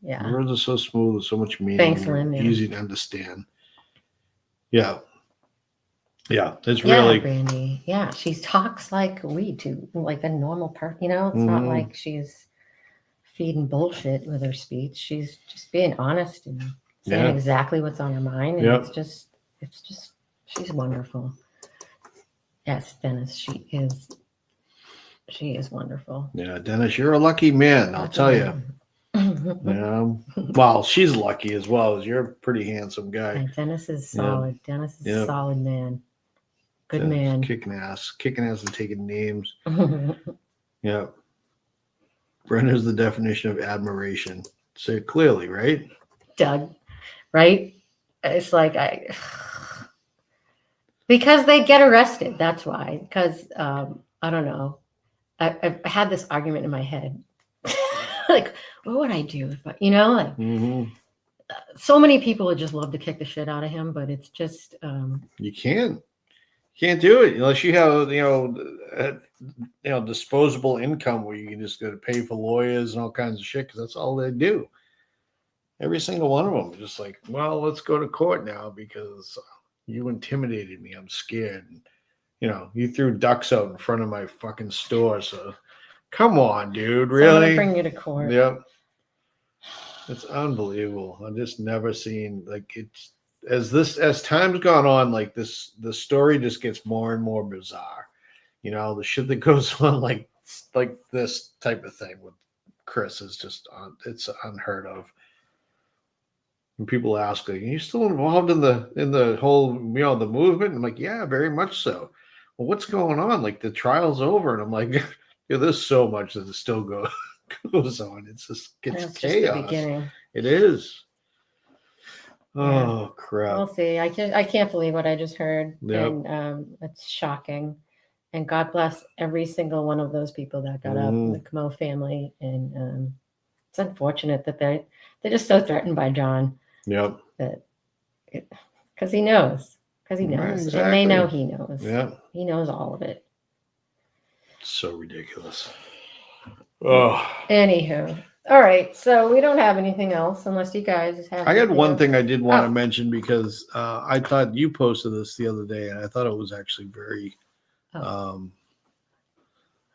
Yeah. Words are so smooth and so much meaning. Thanks, and Lynn, yeah. Easy to understand. Yeah. Yeah. It's Yeah, really. Brandy. Yeah, she talks like we do, like a normal person. You know, it's not Mhm. like she's feeding bullshit with her speech. She's just being honest and saying Yeah. exactly what's on her mind. And Yep. it's just, she's wonderful. Yes, Dennis, she is wonderful. Yeah, Dennis, you're a lucky man. I'll tell you. Yeah. Well, she's lucky as well. As you're a pretty handsome guy. And Dennis is solid. Dennis is Yeah. a solid man. Good Dennis, man. kicking ass and taking names. Yeah. Brenda's the definition of admiration. Say it clearly, right? Doug, right? It's like because they get arrested. That's why. Because I don't know. I've had this argument in my head. Like, what would I do if like Mm-hmm. so many people would just love to kick the shit out of him, but it's just You can't do it unless you have disposable income where you can just go to pay for lawyers and all kinds of shit because that's all they do. Every single one of them is just like, well, let's go to court now because you intimidated me. I'm scared. And, you threw ducks out in front of my fucking store. So come on, dude. so I'm gonna Really? bring you to court. Yep. It's unbelievable. I've just never seen like it's as time's gone on, like the story just gets more and more bizarre. The shit that goes on like this type of thing with Chris is just it's unheard of. And people ask, like, are you still involved in the whole, the movement? I'm like, yeah, very much so. Well, what's going on? Like the trial's over. And I'm like, yeah, there's so much that still goes on. It's just That's it's just the chaos. beginning. It is. Yeah. Oh crap. We'll see. I can't believe what I just heard. Yep. And it's shocking. And God bless every single one of those people that got up, the Camo family. And it's unfortunate that they're just so threatened by John. Yep. Because he knows. Because he knows. Right, And they exactly. know he knows. Yeah. He knows all of it. So ridiculous. Oh. Anywho. All right. So we don't have anything else unless you guys have. I had anything one else. thing I did want to Oh. mention because I thought you posted this the other day, and I thought it was actually very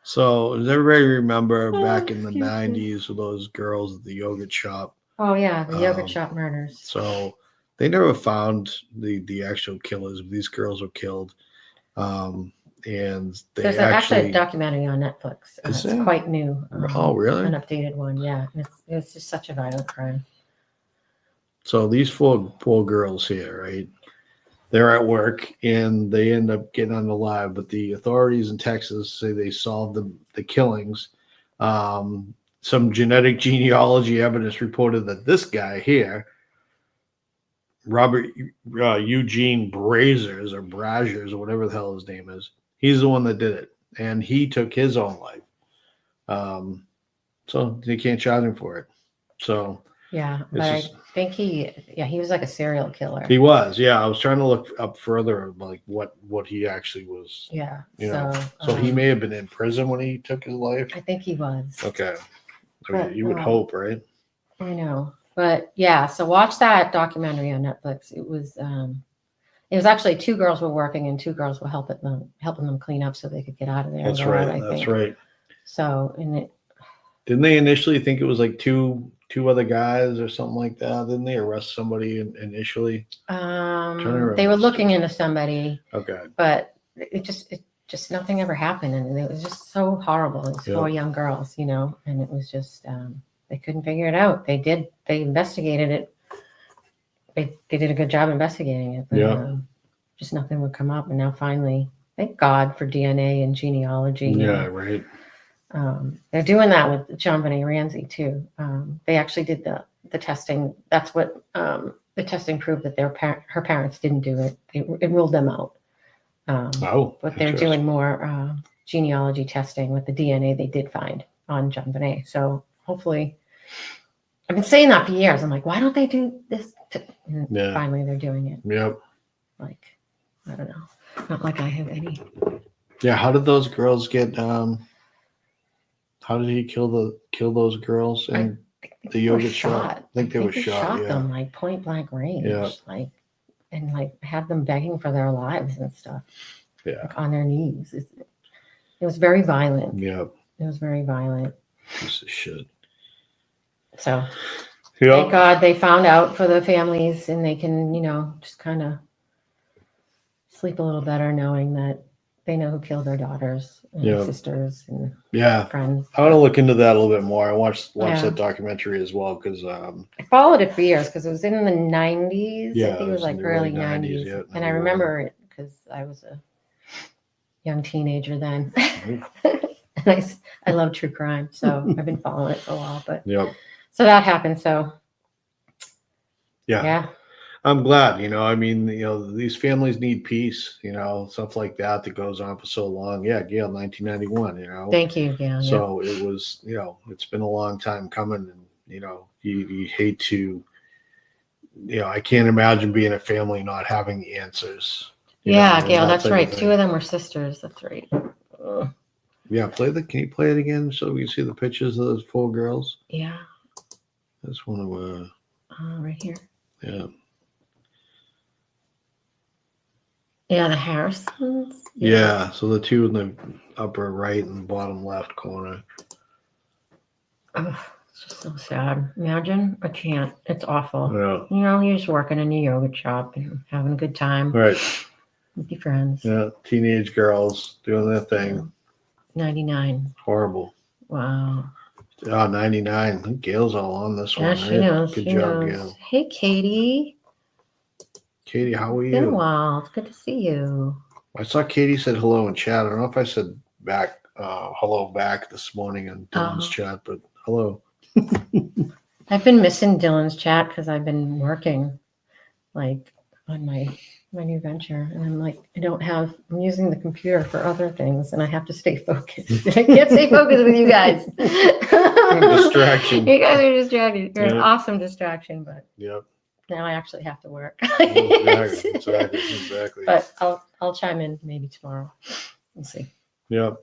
So does everybody remember Oh, back in the excuse me. 90s with those girls at the yogurt shop? Oh yeah, the yogurt Um, shop murders. So they never found the actual killers. These girls were killed. And they There's actually a documentary on Netflix. Is It's there? quite new. Oh, really? An updated one, yeah. And it's just such a violent crime. So these four girls here, right? They're at work and they end up getting unalive, but the authorities in Texas say they solved the killings. Some genetic genealogy evidence reported that this guy here, Robert Eugene Brazers or whatever the hell his name is, he's the one that did it, and he took his own life. So they can't charge him for it. So Yeah, but This I think he was like a serial killer. he was, yeah. I was trying to look up further, like what he actually was. Yeah. You know, so he may have been in prison when he took his life. I think he was. Okay, I mean, But, you would hope, right? I know. But yeah, so watch that documentary on Netflix. It was actually 2 girls were working and 2 girls were helping them clean up so they could get out of there. That's alive, right. I That's think. right. So Didn't they initially think it was like two other guys or something like that? Didn't they arrest somebody initially? they remember were the looking story. into somebody, Okay. but it just nothing ever happened, and it was just so horrible. It was 4 young girls, and it was just they couldn't figure it out. They investigated it. They did a good job investigating it, but just nothing would come up. And now finally, thank God for DNA and genealogy. Yeah, right. They're doing that with John Benet Ramsey too. They actually did the testing. That's what the testing proved, that her parents didn't do it. It ruled them out. But they're doing more genealogy testing with the DNA they did find on John Benet. So hopefully, I've been saying that for years. I'm like, why don't they do this? And finally, they're doing it. Yep. Like, I don't know. Not like I have any. Yeah. How did those girls get? How did he kill those girls in the yogurt shop? I think they were shot. Yeah. Them like point blank range. Yeah. And had them begging for their lives and stuff. Yeah. Like on their knees. It was very violent. Yep. It was very violent. Piece of shit. So thank God they found out for the families, and they can, just kind of sleep a little better knowing that they know who killed their daughters and sisters and friends. I want to look into that a little bit more. I watched that documentary as well because I followed it for years because it was in the 90s. Yeah, I think it was like early 90s. yeah, and I remember it because I was a young teenager then. And I love true crime, so I've been following it for a while. But so that happened. So yeah. I'm glad, I mean, these families need peace, stuff like that goes on for so long. Yeah, Gail, 1991, Thank you, Gail. So it was, it's been a long time coming, and, you hate to, I can't imagine being a family not having the answers. Gail, that's right. 2 of them were sisters. That's right. Yeah, can you play it again so we can see the pictures of those 4 girls? Yeah. That's one of right here. Yeah. Yeah, the Harrisons. Yeah, so the 2 in the upper right and bottom left corner. Oh, it's just so sad. Imagine, I can't. It's awful. Yeah. You're just working in a yogurt shop and having a good time. Right. With your friends. Yeah, teenage girls doing their thing. 99. Horrible. Wow. 99. I think Gail's all on this one. Yeah, she knows. Good she job, knows. Gail. Hey, Katie. Katie, how are It's been a you? while. It's good to see you. I saw Katie said hello in chat. I don't know if I said back hello back this morning in Dylan's chat, but hello. I've been missing Dylan's chat because I've been working like on my new venture, and I'm like, I'm using the computer for other things, and I have to stay focused. I can't stay focused with you guys. Distraction. You guys are distracted. You're an awesome distraction, but now I actually have to work. Exactly. But I'll chime in maybe tomorrow. We'll see. Yep.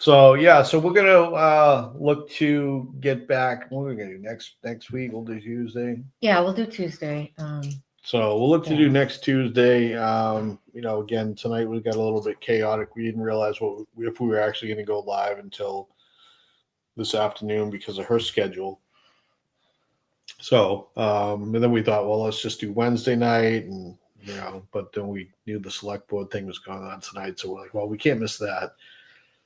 So we're gonna look to get back. What are we gonna do next week? We'll do Tuesday. Yeah, we'll do Tuesday. So we'll look to Yeah. do next Tuesday. Again, tonight we got a little bit chaotic. We didn't realize if we were actually going to go live until this afternoon because of her schedule. So, and then we thought, well, let's just do Wednesday night, and but then we knew the select board thing was going on tonight, so we're like, well, we can't miss that.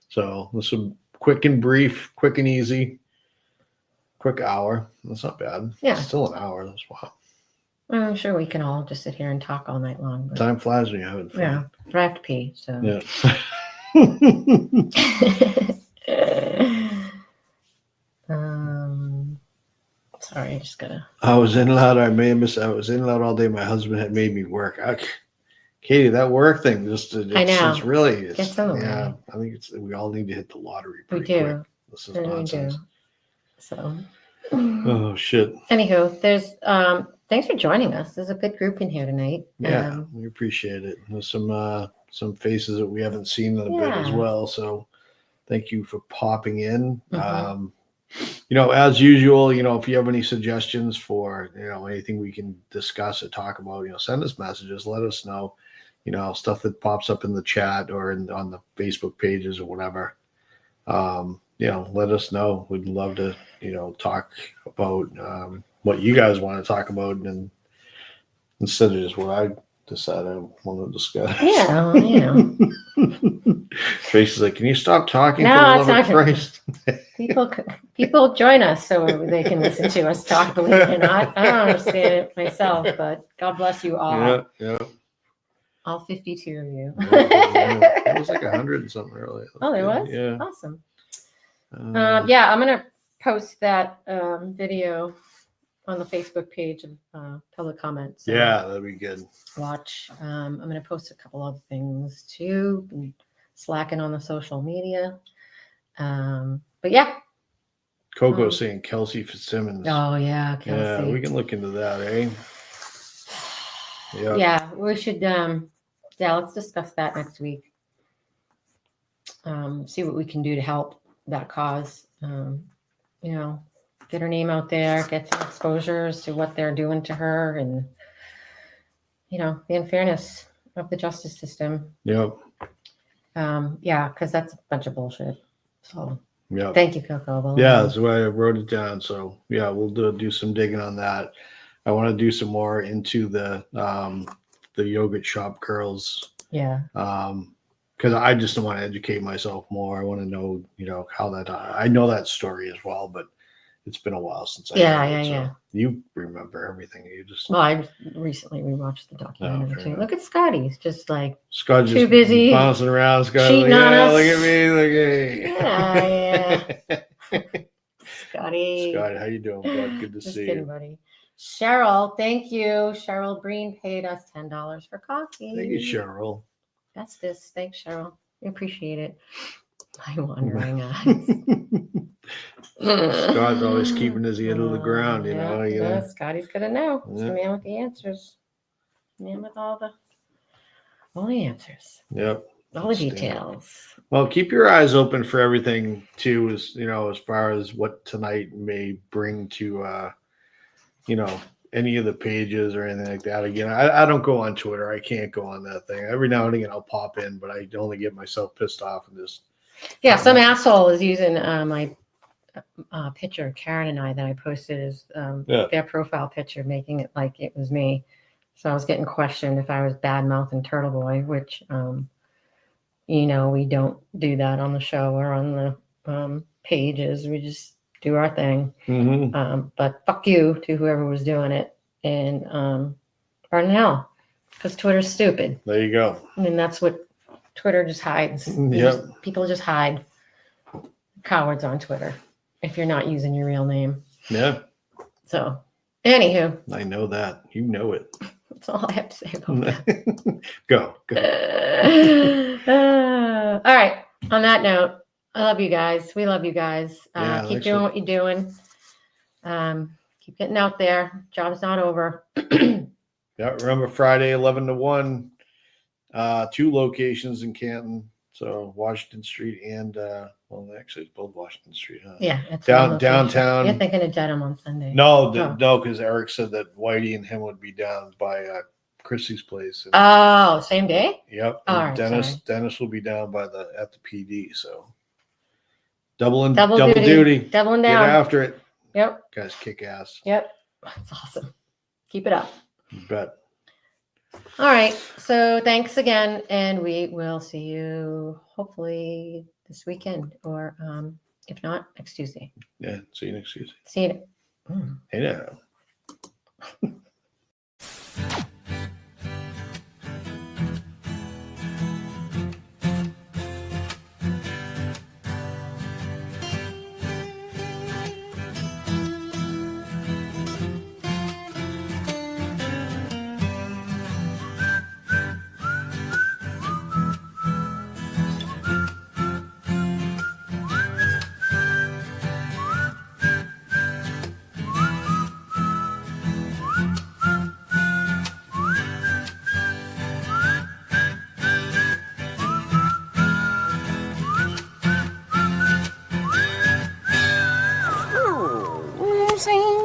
So this was quick and brief, quick and easy, quick hour. That's not bad. Yeah. Still an hour. That's wow. I'm sure we can all just sit here and talk all night long. But, Time flies when you're having fun. yeah, but I have to pee. So. Yeah. Sorry, I just gotta. I was in loud. I was in loud all day. My husband had made me work. Katie, that work thing just I know. It's really Gets over yeah. me. I think we all need to hit the lottery. We Pretty do. Quick. This is We do. nonsense. So. Oh shit. Anywho, there's thanks for joining us. There's a good group in here tonight. Yeah, we appreciate it. There's some faces that we haven't seen in a bit as Yeah. well. So thank you for popping in. Mhm. As usual, if you have any suggestions for, anything we can discuss or talk about, send us messages, let us know, stuff that pops up in the chat or on the Facebook pages or whatever. Let us know. We'd love to, talk about what you guys want to talk about, and instead of just what I decided I want to discuss. Yeah, Tracy's like, can you stop talking? No, for the it's love of not- Christ? people join us so they can listen to us talk. Believe it or not, I don't understand it myself, but God bless you all. Yeah. All 52 of you. It was like 100 and something earlier. Oh, there good. was? Yeah. Awesome. Um, Yeah, I'm gonna post that video on the Facebook page of public comments. So Yeah, that'd be good. watch. I'm gonna post a couple other things too. Been slacking on the social media. But yeah. Coco saying Kelsey Fitzsimmons. Oh yeah, Kelsey. Yeah, we can look into that, eh? Yeah. Yeah, we should. Let's discuss that next week. See what we can do to help that cause. Get her name out there, get some exposures to what they're doing to her, and the unfairness of the justice system. Yep. Yeah, because that's a bunch of bullshit. So Yep. thank you, Coco. Yeah, that's why I wrote it down. So yeah, we'll do some digging on that. I want to do some more into the yogurt shop girls. Yeah. Because I just want to educate myself more. I want to know, how that. I know that story as well, but it's been a while since I. Yeah, heard it, yeah. You remember everything. You just. Well, I recently rewatched the documentary fair too. enough. Look at Scotty. He's just like Scott too just busy bouncing around. Scott, cheating like, on yeah, us. look at me. Look at Scotty. Scott, how you doing, bud? Good to Just see kidding, you. buddy. Cheryl, thank you. Cheryl Breen paid us $10 for coffee. Thank you, Cheryl. That's this. Thanks, Cheryl. We appreciate it. My wandering eyes. Scott's always keeping his ear to the ground, you know. Yeah, Scotty's gonna know. He's Yeah. the man with the answers. Man with all the answers. Yep. All the details. Well, keep your eyes open for everything too, as far as what tonight may bring to any of the pages or anything like that. Again, I don't go on Twitter. I can't go on that thing. Every now and again I'll pop in, but I only get myself pissed off and just Yeah, some asshole is using my picture, Karen and I, that I posted as their profile picture, making it like it was me. So I was getting questioned if I was bad mouthing Turtle Boy, which we don't do that on the show or on the pages. We just do our thing. Mm-hmm. But fuck you to whoever was doing it, and burn in hell, because Twitter's stupid. There you go. And that's what Twitter just hides. Yep. People just hide. Cowards on Twitter if you're not using your real name. Yeah. So, anywho, I know that. You know it. that's all I have to say about that. Go. All right. On that note, I love you guys. We love you guys. Yeah, Keep thanks doing for- what you're doing. Keep getting out there. Job's not over. Yeah, remember Friday 11 to 1, 2 locations in Canton. So Washington Street and well, actually, it's both Washington Street, huh? Yeah. It's Down- one location. downtown. You're thinking of Dedham on Sunday. No, Oh. no, because Eric said that Whitey and him would be down by Chrissy's place. And, Oh, same day? yep. all And right, Dennis sorry. Dennis will be down by the at the PD. So double Double duty. Doubling Get down. after it. Yep. Guys kick ass. Yep. That's awesome. Keep it up. You bet. All right. So thanks again. And we will see you hopefully this weekend or if not, next Tuesday. Yeah. See you next Tuesday. See you. Mm. Hey now. Sing